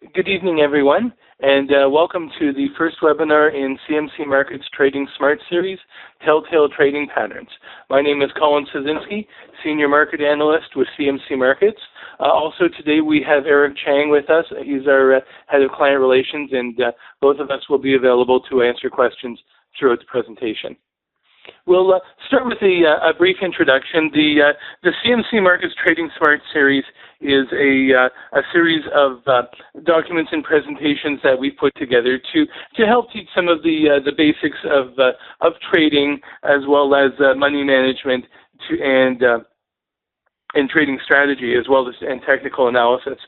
Good evening, everyone, and welcome to the first webinar in CMC Markets Trading Smart Series, Telltale Trading Patterns. My name is Colin Szynski, Senior Market Analyst with CMC Markets. Also today we have Eric Chang with us. He's our Head of Client Relations, and both of us will be available to answer questions throughout the presentation. We'll start with a brief introduction. The CMC Markets Trading Smart Series is a series of documents and presentations that we've put together to help teach some of the basics of trading, as well as money management and trading strategy, as well as and technical analysis,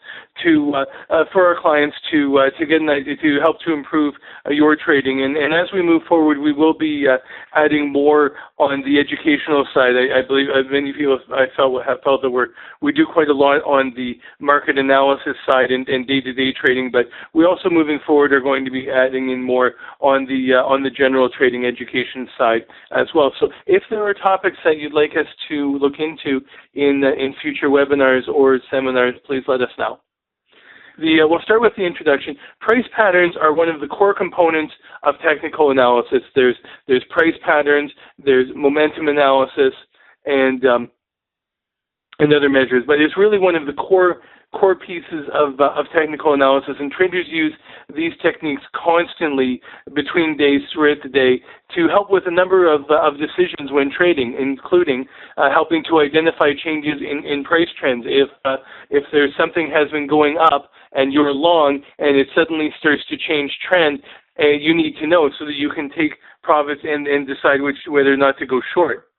for our clients to get an idea, to help to improve your trading. And as we move forward, we will be adding more on the educational side. I believe many people have felt that we do quite a lot on the market analysis side and day-to-day trading, but we also moving forward are going to be adding in more on the general trading education side as well. So if there are topics that you'd like us to look into in future webinars or seminars, please let us know. We'll start with the introduction. Price patterns are one of the core components of technical analysis. There's price patterns, there's momentum analysis, and other measures, but it's really one of the core pieces of technical analysis, and traders use these techniques constantly between days throughout the day to help with a number of decisions when trading, including helping to identify changes in price trends. If there's something has been going up and you're long and it suddenly starts to change trend, you need to know so that you can take profits and decide whether or not to go short.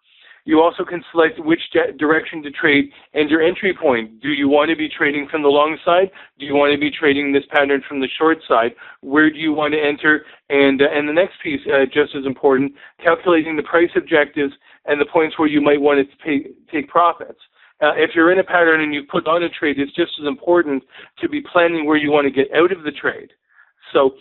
You also can select which direction to trade and your entry point. Do you want to be trading from the long side? Do you want to be trading this pattern from the short side? Where do you want to enter? And the next piece, just as important, calculating the price objectives and the points where you might want to take profits. If you're in a pattern and you put on a trade, it's just as important to be planning where you want to get out of the trade. So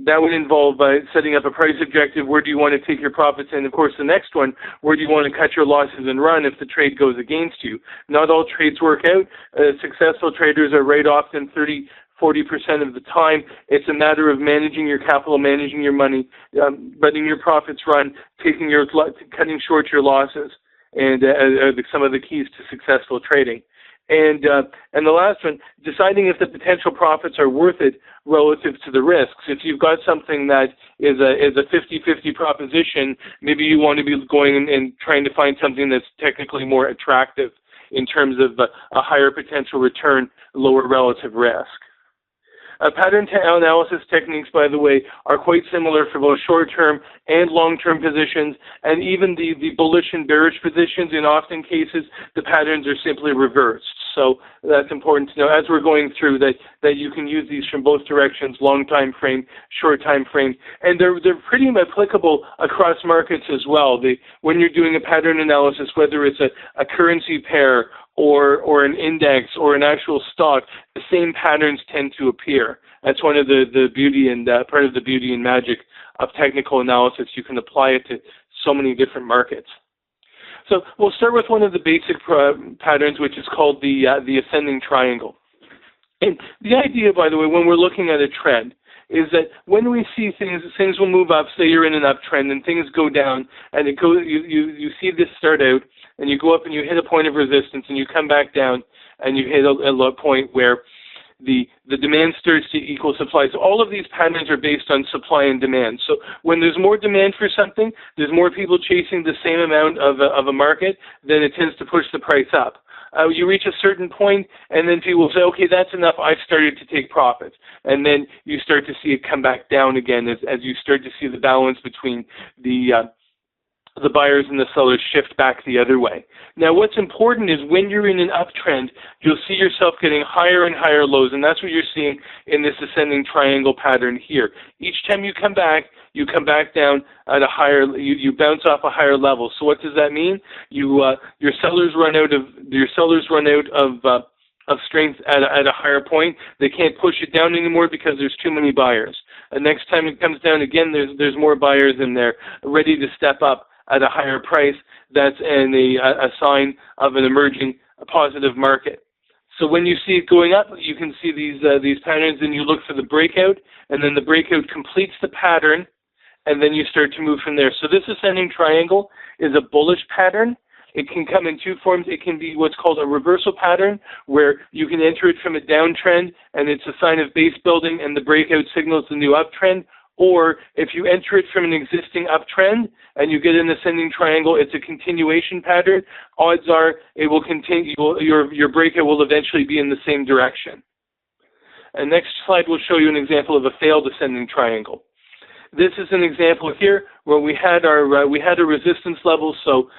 that would involve setting up a price objective. Where do you want to take your profits? And, of course, the next one, where do you want to cut your losses and run if the trade goes against you? Not all trades work out. Successful traders are right often 30–40% of the time. It's a matter of managing your capital, managing your money, letting your profits run, cutting short your losses, and some of the keys to successful trading. And the last one, deciding if the potential profits are worth it relative to the risks. If you've got something that is a 50-50 proposition, maybe you want to be going and trying to find something that's technically more attractive in terms of a higher potential return, lower relative risk. Pattern analysis techniques, by the way, are quite similar for both short-term and long-term positions, and even the bullish and bearish positions. In often cases, the patterns are simply reversed. So that's important to know as we're going through that you can use these from both directions, long time frame, short time frame, and they're pretty applicable across markets as well. When you're doing a pattern analysis, whether it's a currency pair or an index or an actual stock, the same patterns tend to appear. That's one of the beauty and part of the beauty and magic of technical analysis. You can apply it to so many different markets. So we'll start with one of the basic patterns, which is called the ascending triangle. And the idea, by the way, when we're looking at a trend, is that when we see things will move up. Say you're in an uptrend and things go down, and you see this start out, and you go up and you hit a point of resistance, and you come back down, and you hit a low point where the demand starts to equal supply. So all of these patterns are based on supply and demand. So when there's more demand for something, there's more people chasing the same amount of a market, then it tends to push the price up. You reach a certain point, and then people say, okay, that's enough, I've started to take profits. And then you start to see it come back down again as you start to see the balance between the buyers and the sellers shift back the other way. Now, what's important is when you're in an uptrend, you'll see yourself getting higher and higher lows, and that's what you're seeing in this ascending triangle pattern here. Each time you come back down at a higher, you bounce off a higher level. So what does that mean? Your sellers run out of strength at a higher point. They can't push it down anymore because there's too many buyers. And next time it comes down again, there's more buyers in there ready to step up at a higher price. That's a sign of an emerging positive market. So when you see it going up, you can see these patterns, and you look for the breakout, and then the breakout completes the pattern, and then you start to move from there. So this ascending triangle is a bullish pattern. It can come in two forms. It can be what's called a reversal pattern, where you can enter it from a downtrend, and it's a sign of base building, and the breakout signals the new uptrend. Or if you enter it from an existing uptrend and you get an ascending triangle, it's a continuation pattern. Odds are it will continue. Your breakout will eventually be in the same direction. And next slide will show you an example of a failed ascending triangle. This is an example here where we had a resistance level. So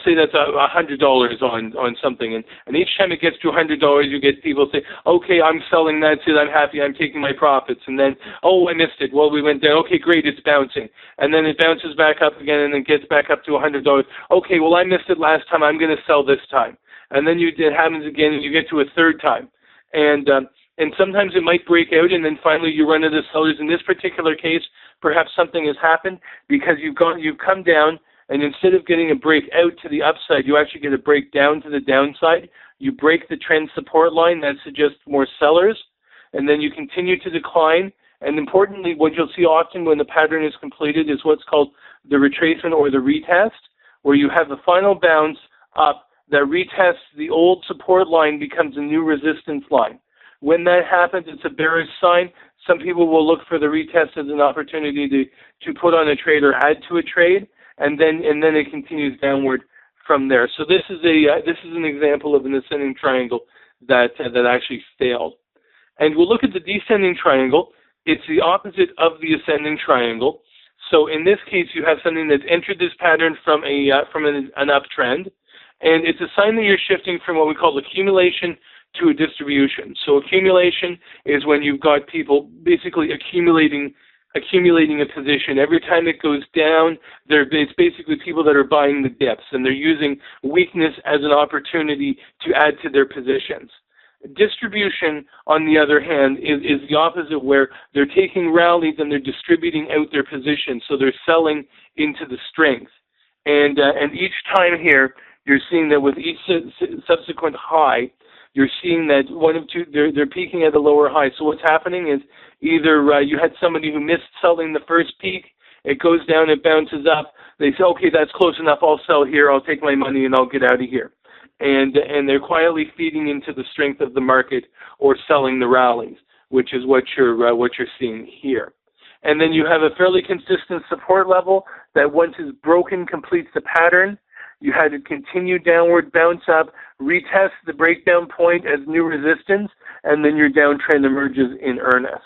say that's $100 on something, and each time it gets to $100, you get people say, "Okay, I'm selling. That's it. I'm happy. I'm taking my profits." And then, "Oh, I missed it. Well, we went down. Okay, great. It's bouncing." And then it bounces back up again, and it gets back up to $100. Okay, well, I missed it last time. I'm going to sell this time. And then it happens again, and you get to a third time, and sometimes it might break out, and then finally you run into sellers. In this particular case, perhaps something has happened because you've come down, and instead of getting a break out to the upside, you actually get a break down to the downside. You break the trend support line. That suggests more sellers, and then you continue to decline. And importantly, what you'll see often when the pattern is completed is what's called the retracement or the retest, where you have the final bounce up that retests the old support line, becomes a new resistance line. When that happens, it's a bearish sign. Some people will look for the retest as an opportunity to put on a trade or add to a trade, and then it continues downward from there. So this is an example of an ascending triangle that actually failed. And we'll look at the descending triangle. It's the opposite of the ascending triangle. So in this case, you have something that's entered this pattern from an uptrend, and it's a sign that you're shifting from what we call accumulation to a distribution. So accumulation is when you've got people basically accumulating a position. Every time it goes down, it's basically people that are buying the dips, and they're using weakness as an opportunity to add to their positions. Distribution, on the other hand, is the opposite, where they're taking rallies and they're distributing out their positions. So they're selling into the strength. And each time here, you're seeing that with each subsequent high, you're seeing that one of two, they're peaking at a lower high. So what's happening is either you had somebody who missed selling the first peak, it goes down, it bounces up, they say, okay, that's close enough, I'll sell here, I'll take my money, and I'll get out of here. And they're quietly feeding into the strength of the market or selling the rallies, which is what you're seeing here. And then you have a fairly consistent support level that once is broken, completes the pattern. You had to continue downward, bounce up, retest the breakdown point as new resistance, and then your downtrend emerges in earnest.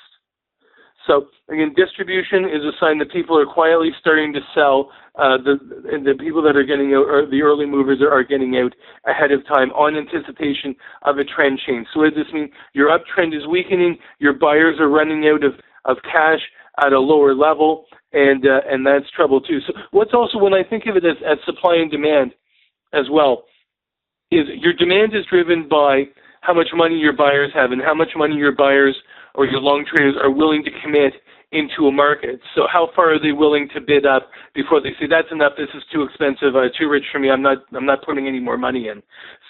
So again, distribution is a sign that people are quietly starting to sell. The people that are getting out, or the early movers, are getting out ahead of time on anticipation of a trend change. So what does this mean? Your uptrend is weakening. Your buyers are running out of cash at a lower level, and that's trouble too. So what's also, when I think of it as supply and demand as well, is your demand is driven by how much money your buyers have and how much money your buyers or your long traders are willing to commit into a market. So how far are they willing to bid up before they say, that's enough, this is too expensive, too rich for me, I'm not putting any more money in.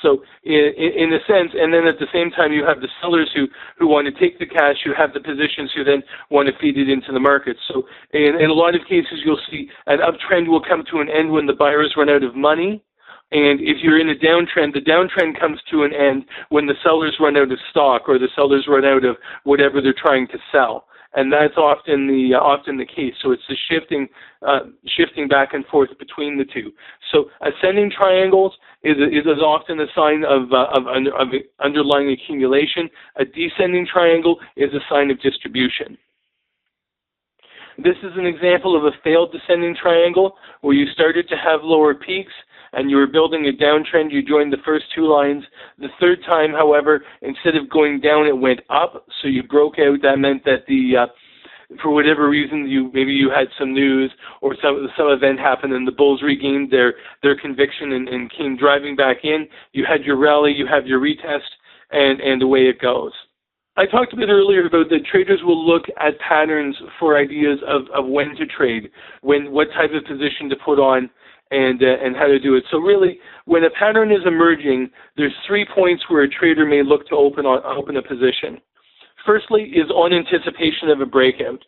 So in a sense, and then at the same time you have the sellers who want to take the cash, who have the positions, who then want to feed it into the market. So in a lot of cases you'll see an uptrend will come to an end when the buyers run out of money. And if you're in a downtrend, the downtrend comes to an end when the sellers run out of stock or the sellers run out of whatever they're trying to sell. And that's often the case. So it's the shifting back and forth between the two. So ascending triangles is as often a sign of underlying accumulation. A descending triangle is a sign of distribution. This is an example of a failed descending triangle where you started to have lower peaks and you were building a downtrend. You joined the first two lines. The third time, however, instead of going down, it went up. So you broke out. That meant that for whatever reason, maybe you had some news or some event happened, and the bulls regained their conviction and came driving back in. You had your rally. You have your retest, and away it goes. I talked a bit earlier about that traders will look at patterns for ideas of when to trade, what type of position to put on, and how to do it. So really, when a pattern is emerging, there's 3 points where a trader may look to open a position. Firstly is on anticipation of a breakout.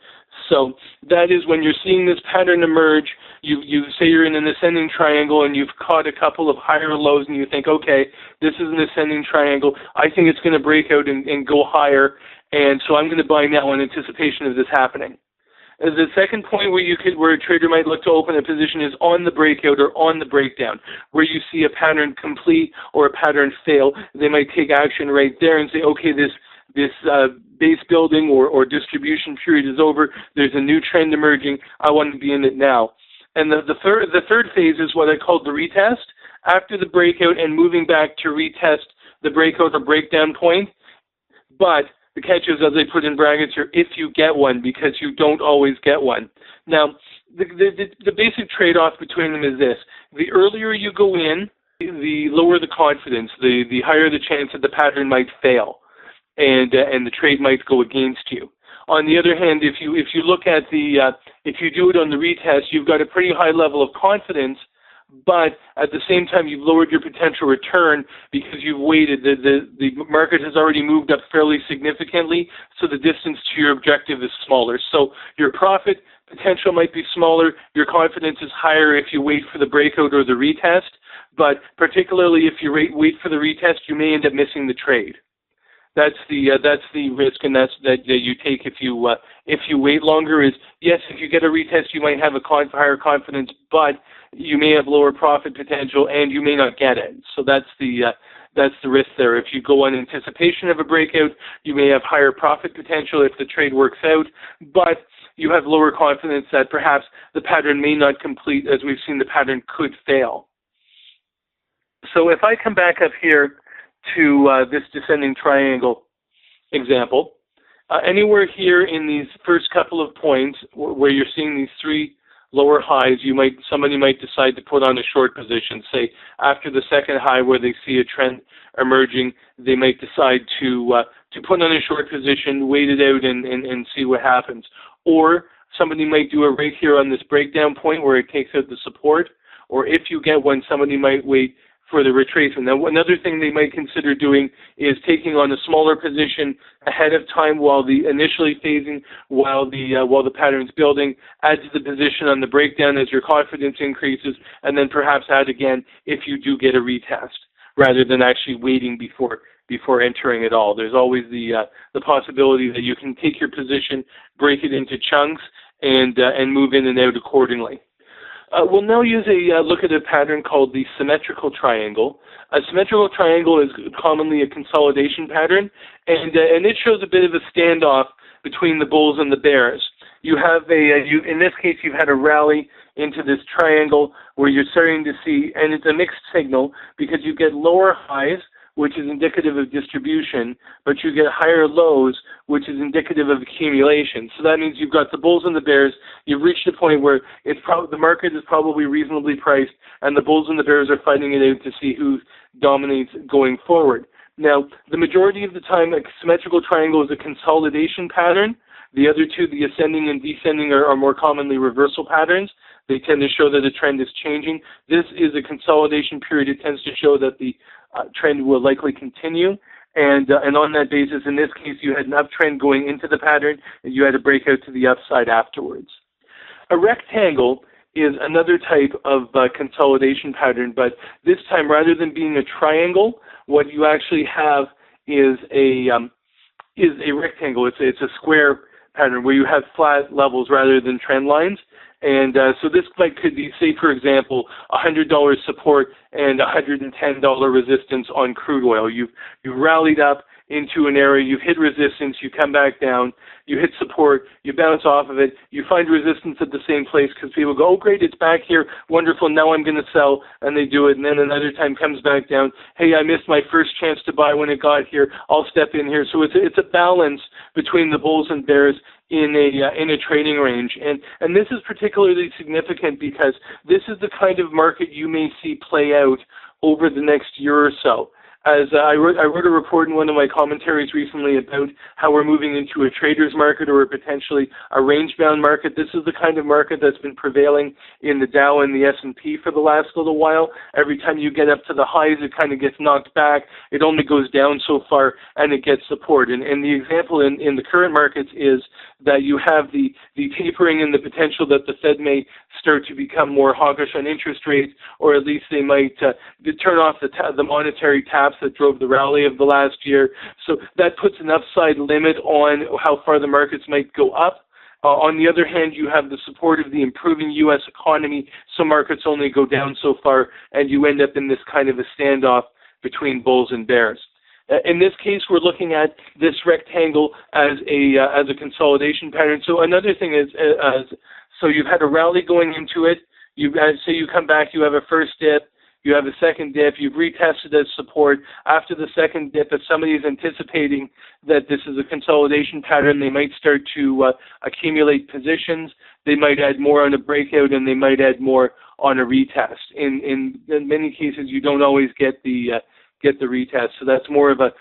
So that is when you're seeing this pattern emerge, you say you're in an ascending triangle and you've caught a couple of higher lows and you think, okay, this is an ascending triangle. I think it's going to break out and go higher, and so I'm going to buy now in anticipation of this happening. The second point where a trader might look to open a position is on the breakout or on the breakdown, where you see a pattern complete or a pattern fail. They might take action right there and say, okay, this base building or distribution period is over. There's a new trend emerging. I want to be in it now. And the third phase is what I call the retest. After the breakout and moving back to retest the breakout or breakdown point, but the catch is, as I put in brackets here, if you get one, because you don't always get one. Now, the basic trade-off between them is this. The earlier you go in, the lower the confidence, the higher the chance that the pattern might fail, and the trade might go against you. On the other hand, if you look at if you do it on the retest, you've got a pretty high level of confidence, but at the same time, you've lowered your potential return because you've waited. The market has already moved up fairly significantly, so the distance to your objective is smaller. So your profit potential might be smaller. Your confidence is higher if you wait for the breakout or the retest, but particularly if you wait for the retest, you may end up missing the trade. That's the risk, and that you take if you wait longer. Is yes, if you get a retest, you might have a higher confidence, but you may have lower profit potential, and you may not get it. So that's the risk there. If you go on anticipation of a breakout, you may have higher profit potential if the trade works out, but you have lower confidence that perhaps the pattern may not complete, as we've seen the pattern could fail. So if I come back up here to this descending triangle example, anywhere here in these first couple of points where you're seeing these three lower highs, somebody might decide to put on a short position. Say after the second high where they see a trend emerging, they might decide to put on a short position, wait it out, and see what happens. Or somebody might do it right here on this breakdown point where it takes out the support. Or if you get one, somebody might wait for the retracement. Now, another thing they might consider doing is taking on a smaller position ahead of time while initially phasing, while the pattern's building, add to the position on the breakdown as your confidence increases, and then perhaps add again if you do get a retest, rather than actually waiting before entering at all. There's always the possibility that you can take your position, break it into chunks, and move in and out accordingly. We'll now use a look at a pattern called the symmetrical triangle. A symmetrical triangle is commonly a consolidation pattern, and it shows a bit of a standoff between the bulls and the bears. You have in this case, you've had a rally into this triangle where you're starting to see, and it's a mixed signal because you get lower highs, which is indicative of distribution, but you get higher lows, which is indicative of accumulation. So that means you've got the bulls and the bears. You've reached a point where the market is probably reasonably priced, and the bulls and the bears are fighting it out to see who dominates going forward. Now, the majority of the time, a symmetrical triangle is a consolidation pattern. The other two, the ascending and descending, are more commonly reversal patterns. They tend to show that a trend is changing. This is a consolidation period. It tends to show that the trend will likely continue. And on that basis, in this case, you had an uptrend going into the pattern, and you had a breakout to the upside afterwards. A rectangle is another type of consolidation pattern, but this time, rather than being a triangle, what you actually have is a rectangle. It's a square pattern where you have flat levels rather than trend lines. And so this could be, say, for example, $100 support and $110 resistance on crude oil. You've rallied up into an area, you've hit resistance, you come back down, you hit support, you bounce off of it, you find resistance at the same place because people go, oh great, it's back here, wonderful, now I'm going to sell, and they do it, and then another time comes back down, hey, I missed my first chance to buy when it got here, I'll step in here. So it's a balance between the bulls and bears in a trading range, and this is particularly significant because this is the kind of market you may see play out over the next year or so. as I wrote a report in one of my commentaries recently about how we're moving into a trader's market or potentially a range-bound market. This is the kind of market that's been prevailing in the Dow and the S&P for the last little while. Every time you get up to the highs, it kind of gets knocked back. It only goes down so far, and it gets support. And the example in the current markets is that you have the tapering and the potential that the Fed may start to become more hawkish on interest rates, or at least they might turn off the monetary taps that drove the rally of the last year. So that puts an upside limit on how far the markets might go up. On the other hand, you have the support of the improving U.S. economy, so markets only go down so far, and you end up in this kind of a standoff between bulls and bears. In this case, we're looking at this rectangle as a consolidation pattern. So another thing is, so you've had a rally going into it. Say you come back, you have a first dip, you have a second dip, you've retested as support. After the second dip, if somebody is anticipating that this is a consolidation pattern, they might start to accumulate positions. They might add more on a breakout, and they might add more on a retest. In many cases, you don't always get the retest, so that's more of a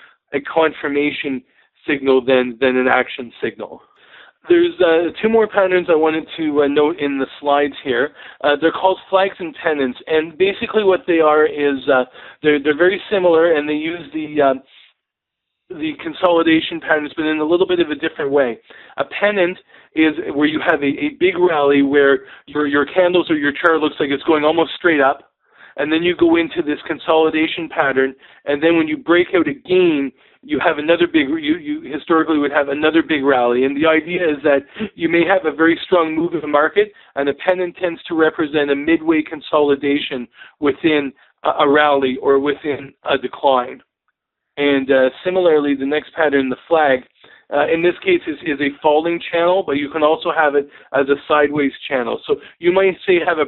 confirmation signal than an action signal. There's two more patterns I wanted to note in the slides here. They're called flags and pennants, and basically what they are is they're very similar, and they use the consolidation patterns, but in a little bit of a different way. A pennant is where you have a big rally where your candles or your chart looks like it's going almost straight up, and then you go into this consolidation pattern, and then when you break out again, you have another big, you historically would have another big rally. And the idea is that you may have a very strong move in the market, and a pennant tends to represent a midway consolidation within a rally or within a decline. And similarly, the next pattern, the flag, in this case is a falling channel, but you can also have it as a sideways channel. So you might say have a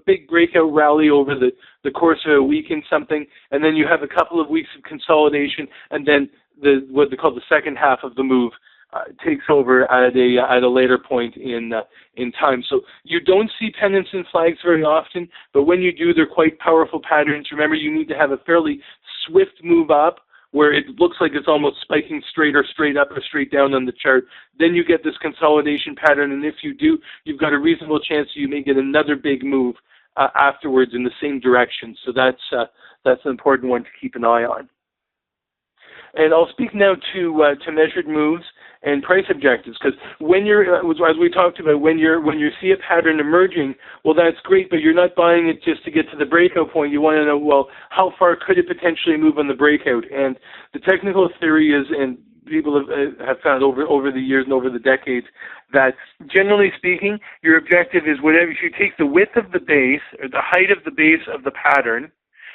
big breakout rally over the course of a week in something, and then you have a couple of weeks of consolidation, and then what they call the second half of the move takes over at a later point in time. So you don't see pennants and flags very often, but when you do, they're quite powerful patterns. Remember, you need to have a fairly swift move up, where it looks like it's almost spiking straight or straight up or straight down on the chart. Then you get this consolidation pattern, and if you do, you've got a reasonable chance you may get another big move afterwards in the same direction. So that's an important one to keep an eye on. And I'll speak now to measured moves and price objectives, because when you're, as we talked about, when you see a pattern emerging, well, that's great, but you're not buying it just to get to the breakout point. You want to know, well, how far could it potentially move on the breakout? And the technical theory is, and people have found over the years and over the decades, that generally speaking, your objective is whatever. If you take the width of the base or the height of the base of the pattern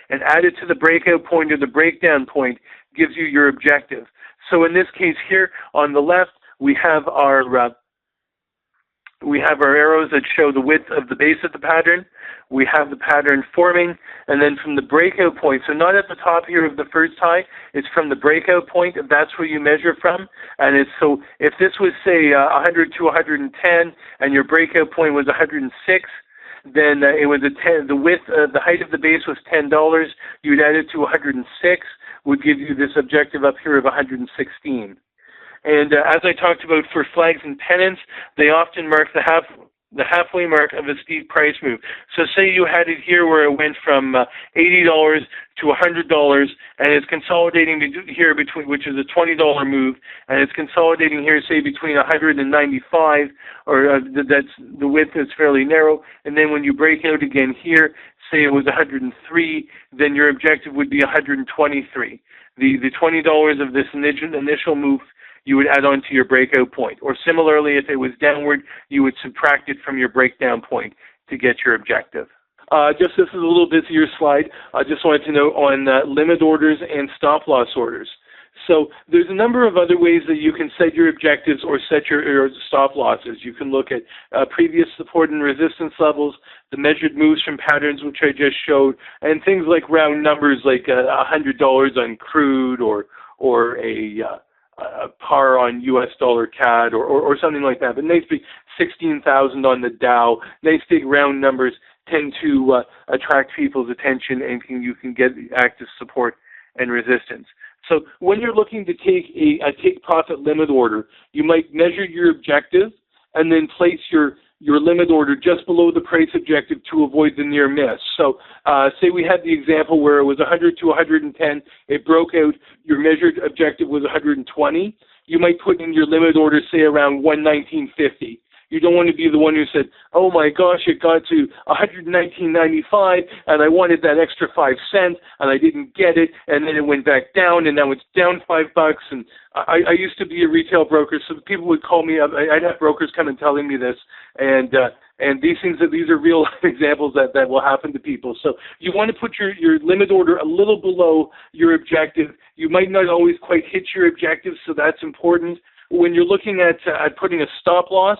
and add it to the breakout point or the breakdown point, gives you your objective. So in this case here, on the left, we have our arrows that show the width of the base of the pattern. We have the pattern forming, and then from the breakout point, so not at the top here of the first high, it's from the breakout point, that's where you measure from. And it's, so if this was, say, 100 to 110, and your breakout point was 106, then it was the width, the height of the base was $10. You'd add it to 106, would give you this objective up here of 116. And as I talked about for flags and pennants, they often mark the halfway mark of a steep price move. So say you had it here where it went from $80 to $100, and it's consolidating here between, which is a $20 move, and it's consolidating here, say, between 195, or that's the width is fairly narrow, and then when you break out again here, say it was 103, then your objective would be 123. The $20 of this initial move you would add on to your breakout point. Or similarly, if it was downward, you would subtract it from your breakdown point to get your objective. Just this is a little busier slide. I just wanted to note on limit orders and stop loss orders. So there's a number of other ways that you can set your objectives or set your stop losses. You can look at previous support and resistance levels, the measured moves from patterns, which I just showed, and things like round numbers like $100 on crude or a par on US dollar CAD or something like that. But nice big 16,000 on the Dow, nice big round numbers tend to attract people's attention, and you can get active support and resistance. So when you're looking to take a take profit limit order, you might measure your objective and then place your limit order just below the price objective to avoid the near miss. So say we had the example where it was 100 to 110, it broke out, your measured objective was 120. You might put in your limit order, say, around 119.50. You don't want to be the one who said, oh my gosh, it got to 119.95 and I wanted that extra 5 cents and I didn't get it, and then it went back down and now it's down $5. And I used to be a retail broker, so people would call me up. I'd have brokers come and telling me this, and these are real examples that will happen to people. So you want to put your limit order a little below your objective. You might not always quite hit your objective, so that's important. When you're looking at putting a stop loss,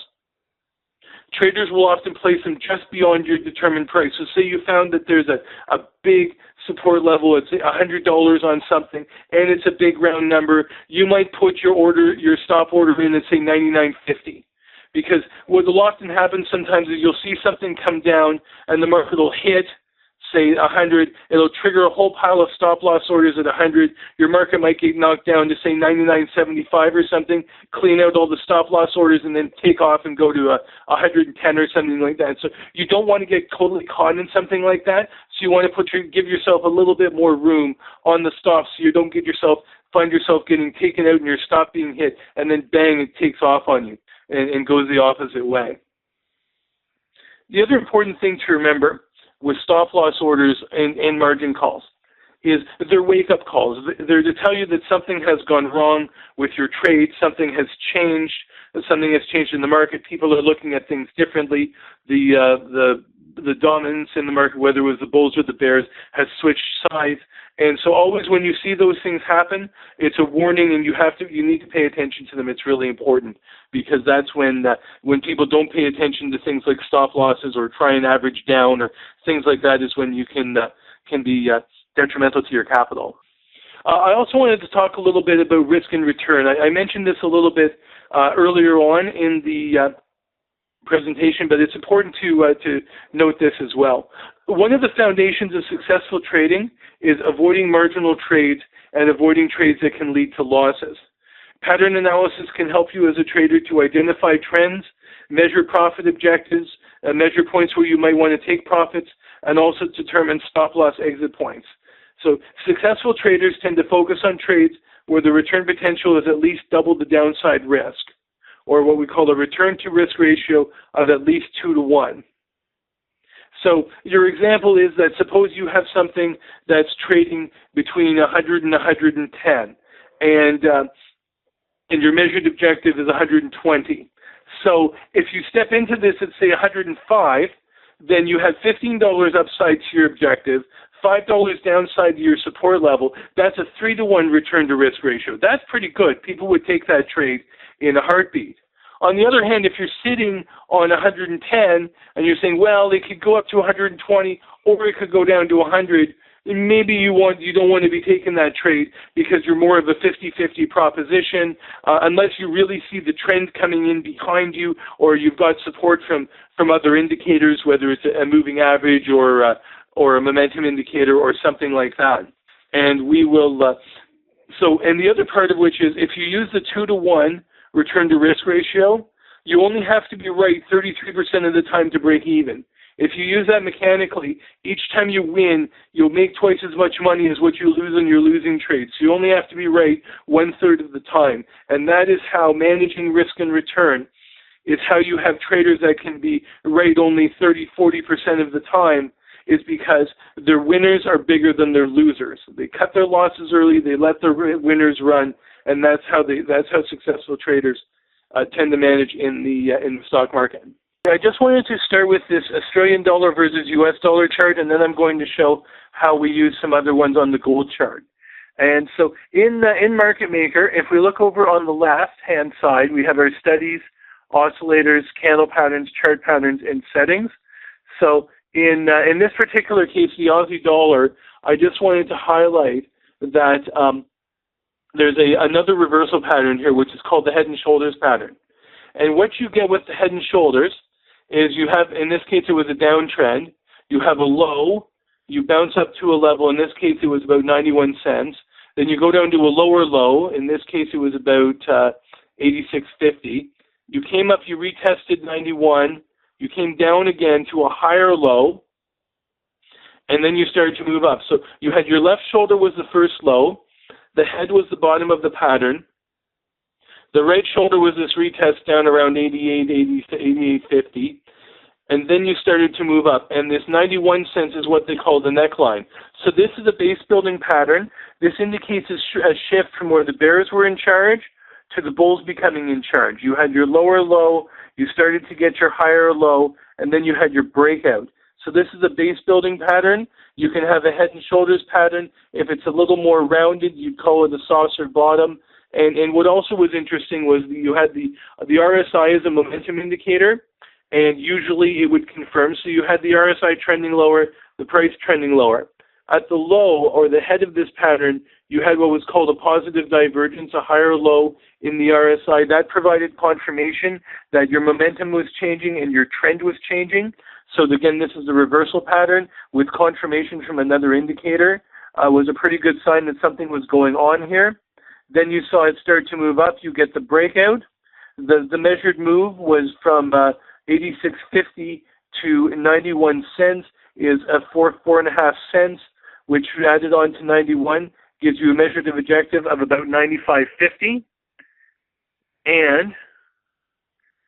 traders will often place them just beyond your determined price. So say you found that there's a big support level, it's $100 on something, and it's a big round number, you might put your stop order in and say $99.50. Because what will often happen sometimes is you'll see something come down and the market will hit, say 100, it'll trigger a whole pile of stop loss orders at 100. Your market might get knocked down to say 99.75 or something, clean out all the stop loss orders, and then take off and go to 110 or something like that. So you don't want to get totally caught in something like that. So you want to give yourself a little bit more room on the stop, so you don't find yourself getting taken out and your stop being hit, and then bang, it takes off on you and goes the opposite way. The other important thing to remember with stop loss orders and margin calls is they're wake-up calls. They're to tell you that something has gone wrong with your trade, something has changed in the market. People are looking at things differently. The dominance in the market, whether it was the bulls or the bears, has switched sides. And so always when you see those things happen, it's a warning, and you need to pay attention to them. It's really important, because that's when people don't pay attention to things like stop losses or try and average down or things like that is when you can be detrimental to your capital. I also wanted to talk a little bit about risk and return. I mentioned this a little bit earlier on in the presentation, but it's important to note this as well. One of the foundations of successful trading is avoiding marginal trades and avoiding trades that can lead to losses. Pattern analysis can help you as a trader to identify trends, measure profit objectives, measure points where you might want to take profits, and also determine stop-loss exit points. So successful traders tend to focus on trades where the return potential is at least double the downside risk, or what we call a return-to-risk ratio of at least 2 to 1. So your example is that suppose you have something that's trading between 100 and 110, and your measured objective is 120. So if you step into this at, say, 105, then you have $15 upside to your objective, $5 downside to your support level. That's a 3 to 1 return to risk ratio. That's pretty good. People would take that trade in a heartbeat. On the other hand, if you're sitting on 110 and you're saying, well, it could go up to 120 or it could go down to 100, maybe you don't want to be taking that trade because you're more of a 50-50 proposition, unless you really see the trend coming in behind you, or you've got support from other indicators, whether it's a moving average or a momentum indicator or something like that. And we will. And the other part of which is, if you use the 2 to 1 return to risk ratio, you only have to be right 33% of the time to break even. If you use that mechanically, each time you win, you'll make twice as much money as what you lose on your losing trades. So you only have to be right 1/3 of the time. And that is how managing risk and return is how you have traders that can be right only 30-40% of the time, is because their winners are bigger than their losers. They cut their losses early, they let their winners run, and that's how successful traders tend to manage in the stock market. I just wanted to start with this Australian dollar versus US dollar chart, and then I'm going to show how we use some other ones on the gold chart. And so in Market Maker, if we look over on the left-hand side, we have our studies, oscillators, candle patterns, chart patterns, and settings. So in this particular case, the Aussie dollar, I just wanted to highlight that there's another reversal pattern here, which is called the head and shoulders pattern. And what you get with the head and shoulders is you have, in this case, it was a downtrend. You have a low, you bounce up to a level. In this case, it was about 91 cents. Then you go down to a lower low. In this case, it was about 86.50. You came up, you retested 91. You came down again to a higher low, and then you started to move up. So you had your left shoulder was the first low. The head was the bottom of the pattern. The right shoulder was this retest down around 88.50. And then you started to move up. And this 91 cents is what they call the neckline. So this is a base building pattern. This indicates a shift from where the bears were in charge to the bulls becoming in charge. You had your lower low, you started to get your higher low, and then you had your breakout. So this is a base building pattern. You can have a head and shoulders pattern. If it's a little more rounded, you'd call it a saucer bottom. And what also was interesting was you had the RSI as a momentum indicator, and usually it would confirm. So you had the RSI trending lower, the price trending lower. At the low, or the head of this pattern, you had what was called a positive divergence, a higher low in the RSI. That provided confirmation that your momentum was changing and your trend was changing. So again, this is a reversal pattern with confirmation from another indicator. Was a pretty good sign that something was going on here. Then you saw it start to move up. You get the breakout. The measured move was from 86.50 to 91 cents, is a 4.5 cents, which added on to 91 gives you a measured objective of about 95.50. And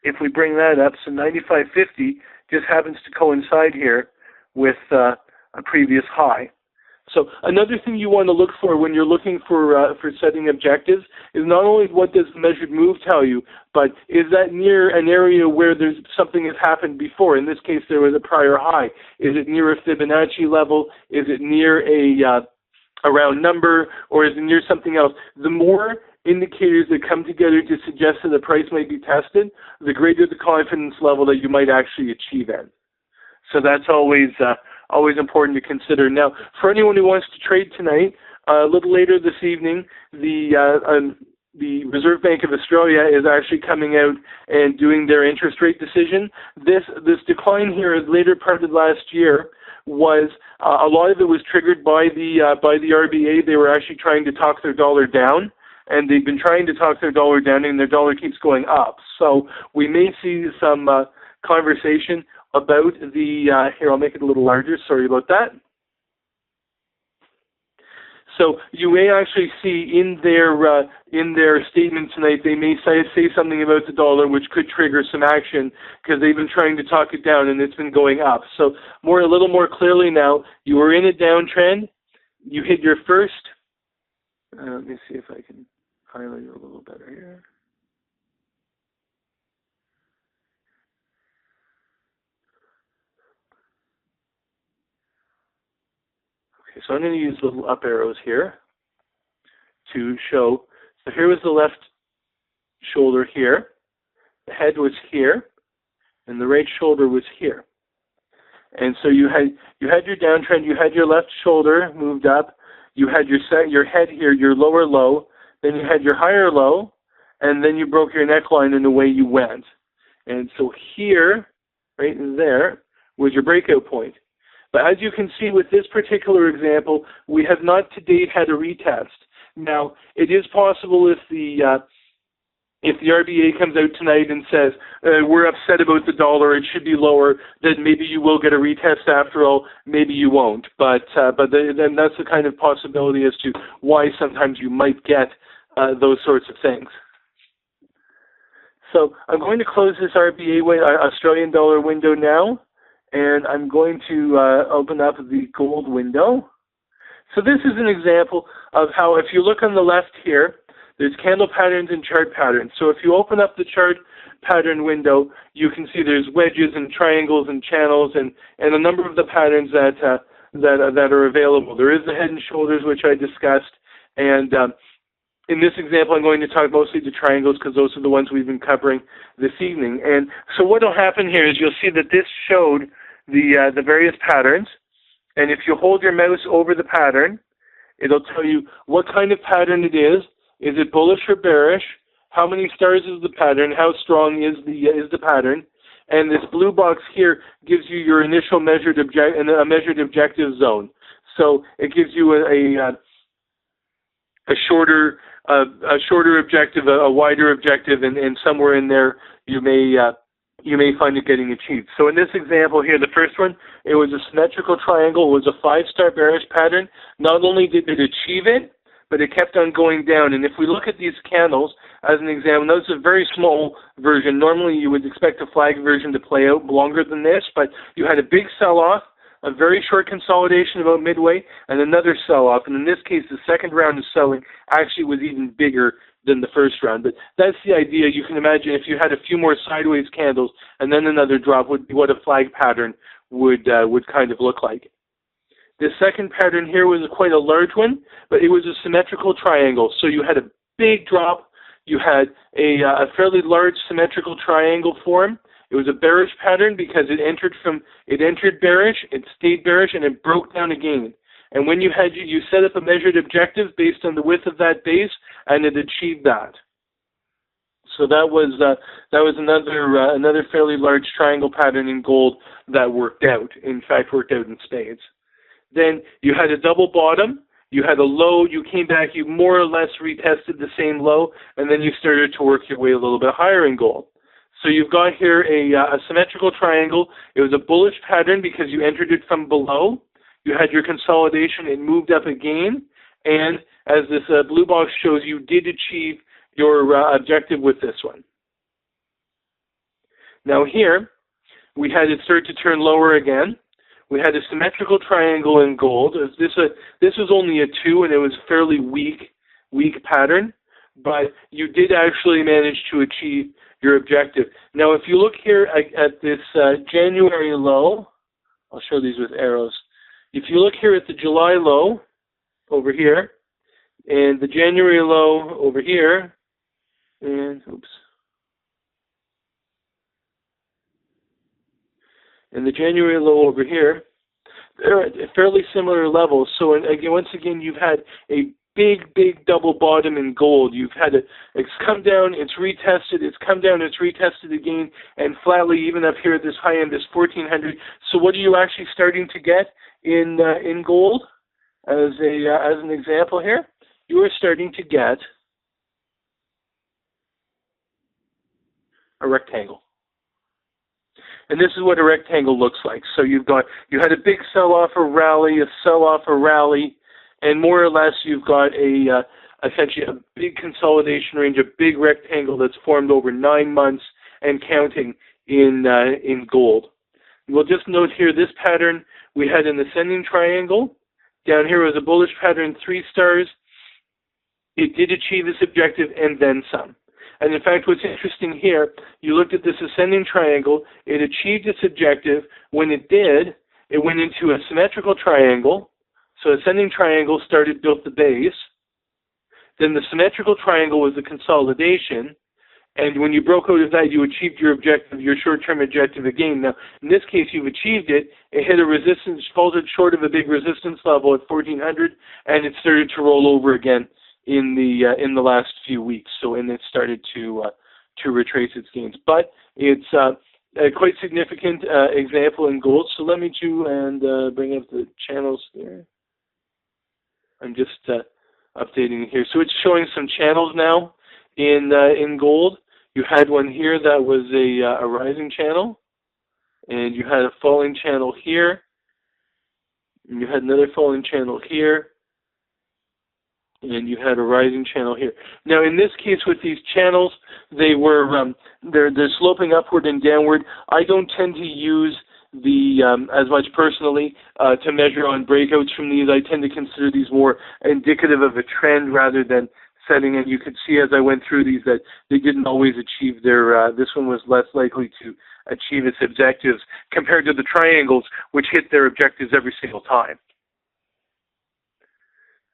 if we bring that up, so 95.50 just happens to coincide here with a previous high. So another thing you want to look for when you're looking for setting objectives is not only what does the measured move tell you, but is that near an area where there's something has happened before? In this case, there was a prior high. Is it near a Fibonacci level? Is it near a round number? Or is it near something else? The more indicators that come together to suggest that the price might be tested, the greater the confidence level that you might actually achieve in. So that's always important to consider. Now, for anyone who wants to trade tonight, a little later this evening, the Reserve Bank of Australia is actually coming out and doing their interest rate decision. This decline here, the later part of last year, was a lot of it was triggered by the RBA. They were actually trying to talk their dollar down, and they've been trying to talk their dollar down, and their dollar keeps going up. So we may see some conversation about the, here I'll make it a little larger, sorry about that. So you may actually see in their statement tonight, they may say something about the dollar which could trigger some action because they've been trying to talk it down and it's been going up. So a little more clearly now, you were in a downtrend, you hit your first, let me see if I can highlight it a little better here. Okay, so I'm going to use little up arrows here to show. So here was the left shoulder here, the head was here, and the right shoulder was here. And so you had your downtrend, you had your left shoulder moved up, you had your head here, your lower low, then you had your higher low, and then you broke your neckline and away you went. And so here, right there, was your breakout point. But as you can see with this particular example, we have not to date had a retest. Now, it is possible if the RBA comes out tonight and says, we're upset about the dollar, it should be lower, then maybe you will get a retest after all, maybe you won't. But then that's the kind of possibility as to why sometimes you might get those sorts of things. So I'm going to close this RBA Australian dollar window now, and I'm going to open up the gold window. So this is an example of how, if you look on the left here, there's candle patterns and chart patterns. So if you open up the chart pattern window, you can see there's wedges and triangles and channels and a number of the patterns that are available. There is the head and shoulders, which I discussed, and in this example, I'm going to talk mostly to triangles because those are the ones we've been covering this evening. And so what will happen here is you'll see that this showed the various patterns, and if you hold your mouse over the pattern, it'll tell you what kind of pattern it is. Is it bullish or bearish? How many stars is the pattern? How strong is the pattern? And this blue box here gives you your initial measured objective zone. So it gives you shorter objective, a wider objective, and somewhere in there you may find it getting achieved. So in this example here, the first one, it was a symmetrical triangle. It was a 5-star bearish pattern. Not only did it achieve it, but it kept on going down. And if we look at these candles as an example, this is a very small version. Normally you would expect a flag version to play out longer than this, but you had a big sell-off, a very short consolidation about midway, and another sell-off. And in this case, the second round of selling actually was even bigger than the first round. But that's the idea. You can imagine if you had a few more sideways candles and then another drop would be what a flag pattern would kind of look like. The second pattern here was quite a large one, but it was a symmetrical triangle. So you had a big drop. You had a fairly large symmetrical triangle form. It was a bearish pattern because it entered bearish, it stayed bearish, and it broke down again. And when you set up a measured objective based on the width of that base, and it achieved that. So that was another fairly large triangle pattern in gold that worked out. In fact, worked out in spades. Then you had a double bottom. You had a low. You came back. You more or less retested the same low, and then you started to work your way a little bit higher in gold. So you've got here a symmetrical triangle. It was a bullish pattern because you entered it from below. You had your consolidation. It moved up again. And as this blue box shows, you did achieve your objective with this one. Now here, we had it start to turn lower again. We had a symmetrical triangle in gold. This was only a 2, and it was a fairly weak pattern. But you did actually manage to achieve your objective. Now, if you look here at this January low, I'll show these with arrows. If you look here at the July low over here, and the January low over here, and the January low over here, they're at fairly similar levels. So again, once again, you've had a big double bottom in gold. It's come down, it's retested, it's come down, it's retested again, and flatly, even up here at this high end, this 1400. So what are you actually starting to get in gold? As an example here, you are starting to get a rectangle. And this is what a rectangle looks like. So you had a big sell-off, a rally, a sell-off, a rally, and more or less you've got essentially a big consolidation range, a big rectangle that's formed over 9 months and counting in gold. We'll just note here this pattern, we had an ascending triangle. Down here was a bullish pattern, 3 stars. It did achieve its objective and then some. And in fact, what's interesting here, you looked at this ascending triangle, it achieved its objective. When it did, it went into a symmetrical triangle. So ascending triangle built the base. Then the symmetrical triangle was the consolidation. And when you broke out of that, you achieved your objective, your short-term objective again. Now, in this case, you've achieved it. It hit a resistance, faltered short of a big resistance level at 1400, and it started to roll over again in the last few weeks. And it started to retrace its gains. But it's a quite significant example in gold. So let me bring up the channels here. I'm just updating here. So it's showing some channels now in gold. You had one here that was a rising channel, and you had a falling channel here, and you had another falling channel here, and you had a rising channel here. Now, in this case, with these channels, they're sloping upward and downward. I don't tend to use as much personally to measure on breakouts from these. I tend to consider these more indicative of a trend rather than setting. And you could see as I went through these that they didn't always achieve this one was less likely to achieve its objectives compared to the triangles, which hit their objectives every single time.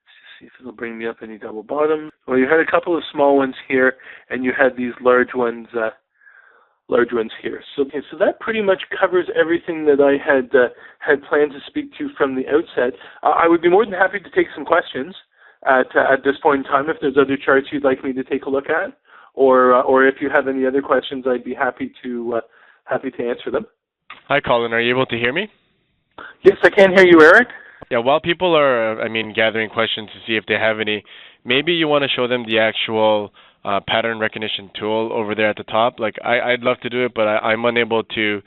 Let's see if it'll bring me up any double bottom. Well, you had a couple of small ones here, and you had these large ones here. So that pretty much covers everything that I had planned to speak to from the outset. I would be more than happy to take some questions at this point in time if there's other charts you'd like me to take a look at, or if you have any other questions, I'd be happy to answer them. Hi, Colin. Are you able to hear me? Yes, I can hear you, Eric. Yeah, while people are, gathering questions to see if they have any, maybe you want to show them the actual pattern recognition tool over there at the top. Like I'd love to do it, but I'm unable to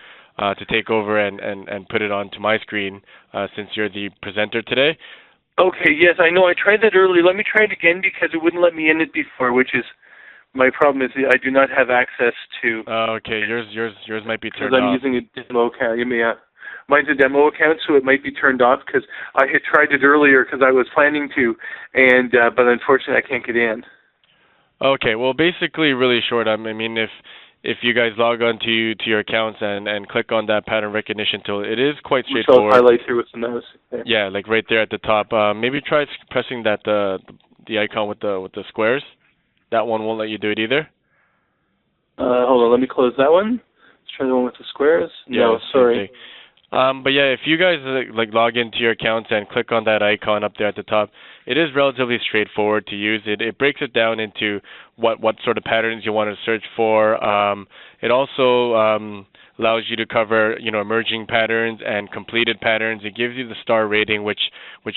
take over and put it onto my screen since you're the presenter today. Okay, yes, I know. I tried that earlier. Let me try it again because it wouldn't let me in it before, which is my problem is I do not have access to. Okay, yours might be turned because I'm off. using a demo account. Mine's a demo account, so it might be turned off because I had tried it earlier because I was planning to, and but unfortunately I can't get in. Okay, well, basically, really short. If you guys log on to your accounts and click on that pattern recognition tool, it is quite Which I'll straightforward. highlight here with the mouse. There. Yeah, like right there at the top. Maybe try pressing that the icon with the squares. That one won't let you do it either. Hold on, let me close that one. Let's try the one with the squares. Yeah, No, sorry. But yeah, if you guys like log into your accounts and click on that icon up there at the top, it is relatively straightforward to use. It breaks it down into what sort of patterns you want to search for. It also allows you to cover emerging patterns and completed patterns. It gives you the star rating, which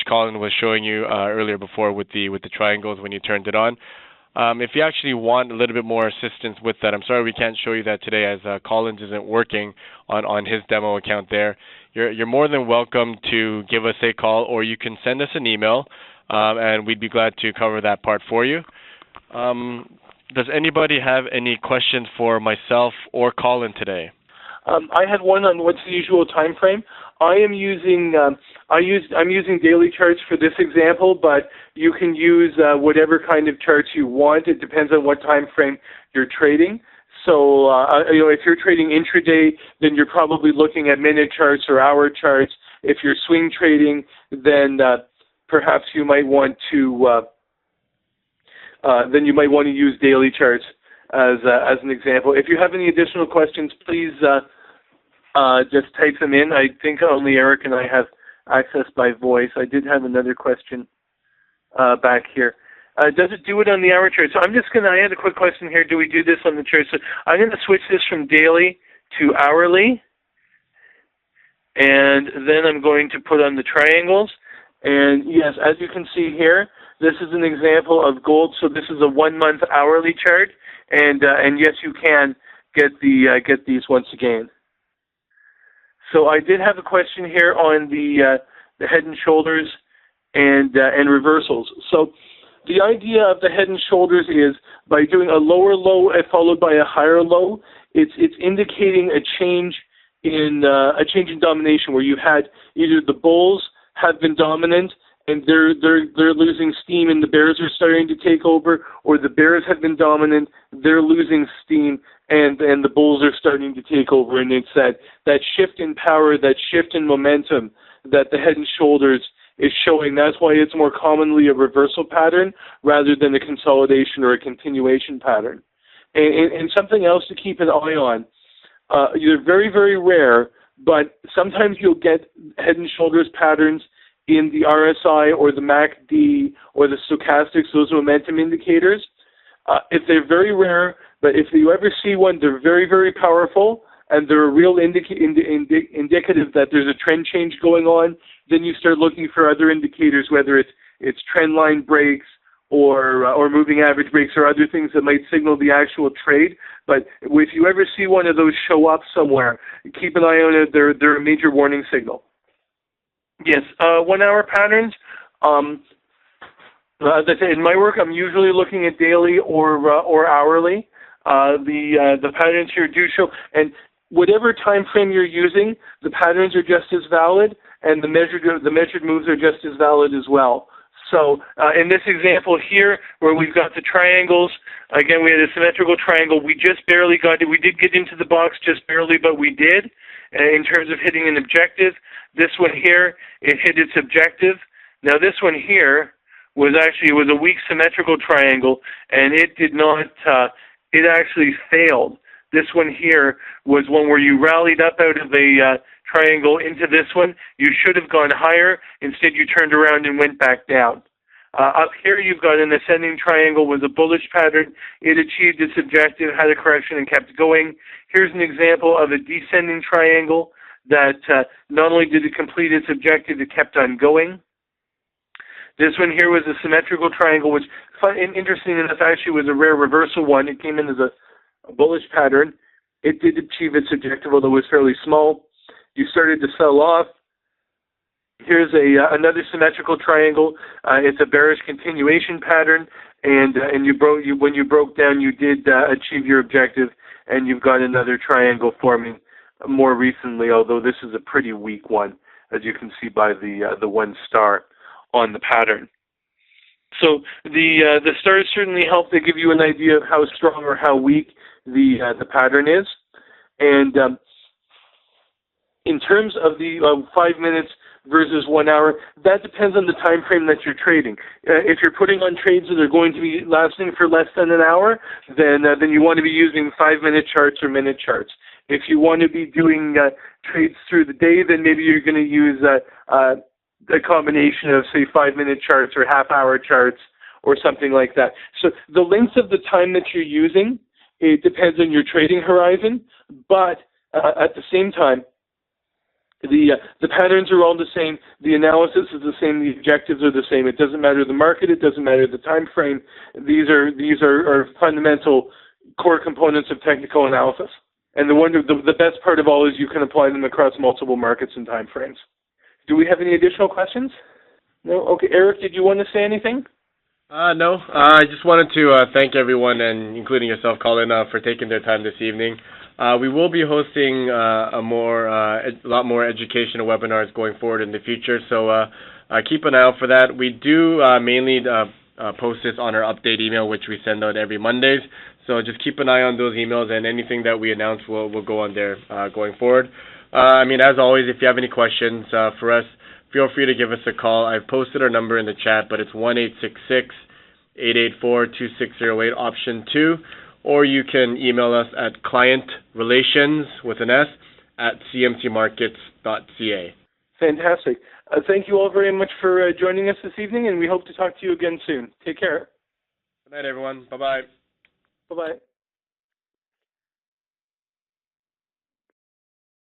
Colin was showing you earlier before with the triangles when you turned it on. If you actually want a little bit more assistance with that, I'm sorry we can't show you that today as Collins isn't working on his demo account there. You're more than welcome to give us a call, or you can send us an email, and we'd be glad to cover that part for you. Does anybody have any questions for myself or Colin today? I had one on what's the usual time frame. I'm using daily charts for this example, but you can use whatever kind of charts you want. It depends on what time frame you're trading. So if you're trading intraday, then you're probably looking at minute charts or hour charts. If you're swing trading, then perhaps you might want to use daily charts as an example. If you have any additional questions, please just type them in. I think only Eric and I have access by voice. I did have another question back here. Does it do it on the hour chart? So I had a quick question here. Do we do this on the chart? So I'm going to switch this from daily to hourly. And then I'm going to put on the triangles. And yes, as you can see here, this is an example of gold. So this is a 1 month hourly chart. And yes, you can get these once again. So I did have a question here on the head and shoulders and reversals. So the idea of the head and shoulders is by doing a lower low followed by a higher low, it's indicating a change in domination where you had either the bulls have been dominant and they're losing steam and the bears are starting to take over, or the bears have been dominant, they're losing steam and the bulls are starting to take over. And it's that shift in power, that shift in momentum that the head and shoulders is showing. That's why it's more commonly a reversal pattern rather than a consolidation or a continuation pattern. And something else to keep an eye on, they're very, very rare, but sometimes you'll get head and shoulders patterns in the RSI or the MACD or the stochastics, those momentum indicators. If they're very rare, but if you ever see one, they're very, very powerful, and they're a real indicative that there's a trend change going on. Then you start looking for other indicators, whether it's trend line breaks or moving average breaks or other things that might signal the actual trade. But if you ever see one of those show up somewhere, keep an eye on it. They're a major warning signal. Yes, 1 hour patterns. As I say, in my work, I'm usually looking at daily or hourly. The patterns here do show, and whatever time frame you're using, the patterns are just as valid, and the measured moves are just as valid as well. So in this example here, where we've got the triangles, again, we had a symmetrical triangle. We just barely got it. We did get into the box just barely, but we did in terms of hitting an objective. This one here, it hit its objective. Now this one here was a weak symmetrical triangle, and it did not. It actually failed. This one here was one where you rallied up out of a triangle into this one. You should have gone higher. Instead, you turned around and went back down. Up here, you've got an ascending triangle with a bullish pattern. It achieved its objective, had a correction, and kept going. Here's an example of a descending triangle. that not only did it complete its objective, it kept on going. This one here was a symmetrical triangle, which, interesting enough, actually was a rare reversal one. It came in as a bullish pattern. It did achieve its objective, although it was fairly small. You started to sell off. Here's another symmetrical triangle. It's a bearish continuation pattern, and when you broke down, you did achieve your objective, and you've got another triangle forming more recently, although this is a pretty weak one, as you can see by the 1 star on the pattern. So the stars certainly help to give you an idea of how strong or how weak the pattern is, and in terms of the 5 minutes versus 1 hour, that depends on the time frame that you're trading. If you're putting on trades that are going to be lasting for less than an hour, then you want to be using 5-minute charts or minute charts. If you want to be doing trades through the day, then maybe you're going to use a combination of, say, 5-minute charts or half-hour charts or something like that. So the length of the time that you're using, it depends on your trading horizon, but at the same time, the patterns are all the same, the analysis is the same, the objectives are the same. It doesn't matter the market, it doesn't matter the time frame. These are fundamental core components of technical analysis. And the best part of all is you can apply them across multiple markets and time frames. Do we have any additional questions? No? Okay, Eric, did you want to say anything? No. I just wanted to thank everyone, and including yourself, Colin, for taking their time this evening. We will be hosting a lot more educational webinars going forward in the future, so keep an eye out for that. We do mainly post this on our update email, which we send out every Mondays. So just keep an eye on those emails, and anything that we announce will go on there going forward. As always, if you have any questions for us, feel free to give us a call. I've posted our number in the chat, but it's 1-866-884-2608, option 2. Or you can email us at clientrelations, with an S, at cmcmarkets.ca. Fantastic. Thank you all very much for joining us this evening, and we hope to talk to you again soon. Take care. Good night, everyone. Bye-bye. Bye-bye.